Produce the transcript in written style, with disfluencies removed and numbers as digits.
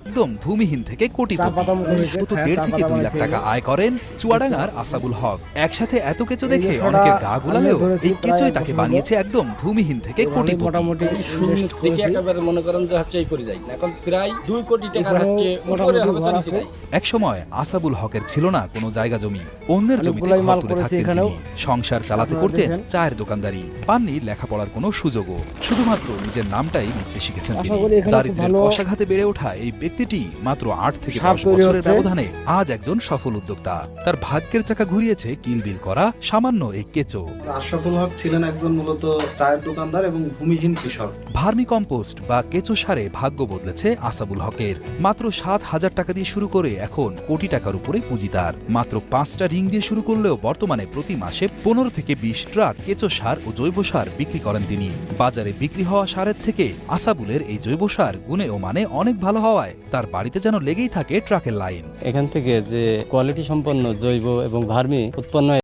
একদম ভূমিহীন থেকে কোটিপতি, শুধু 1.5 থেকে 2 লাখ টাকা আয় করেন চুয়াডাঙ্গার আসাবুল হক। একসাথে এত কেঁচো দেখে অনেকের গা গোলালেও এই কেঁচোই তাকে বানিয়েছে একদম ভূমিহীন থেকে কোটিপতি। মোটামুটি দেখে একেবারে মনে করেন যে হচ্ছে এই করে যাই এখন প্রায় 2 কোটি টাকার হচ্ছে উপরে হবে তো নিচে নাই। একসময় আসাবুল হকের ছিল না কোনো জায়গা জমি, অন্যের জমিতে অনেকগুলাই মাল ঘর তুলে করেছে থাকতেন এখানেও। তিনি। সংসার চালাতে করতেন চায়ের দোকানদারি, পাননি লেখাপড়ার কোনো সুযোগও, শুধুমাত্র নিজের নামটাই লিখতে শিখেছেন আশা তিনি। করি এখানে খুব দারিদ্র্যের ভালো কষাঘাতে বেড়ে ওঠা এই ব্যক্তিটি মাত্র 8 থেকে সাপ 10 তৈরি বছরের হচ্ছে। ব্যবধানে আজ একজন সফল উদ্যোক্তা। তার ভাগ্যের চাকা ঘুরিয়েছে কিলবিল করা সামান্য এই কেঁচো। আশরাফুল হক ছিলেন একজন মূলত চায়ের দোকানদার এবং ভূমিহীন কৃষক। ভার্মি কম্পোস্ট বা কেঁচো সারে ভাগ্য বদলেছে আসাবুল হকের। মাত্র 7,000 টাকা দিয়ে শুরু করে এখন কোটি টাকার উপরে পুঁজি তার। মাত্র 5টা রিং দিয়ে শুরু করলেও বর্তমানে প্রতি মাসে 15 থেকে 20 ট্রাক কেঁচো সার ও জৈব সার বিক্রি করেন তিনি। বাজারে বিক্রি হওয়া সারের থেকে আসাবুলের এই জৈব সার গুণে ও মানে অনেক ভালো হওয়ায় তার বাড়িতে যেন লেগেই থাকে ট্রাকের লাইন। এখান থেকে যে কোয়ালিটি সম্পন্ন জৈব এবং ভার্মি উৎপন্ন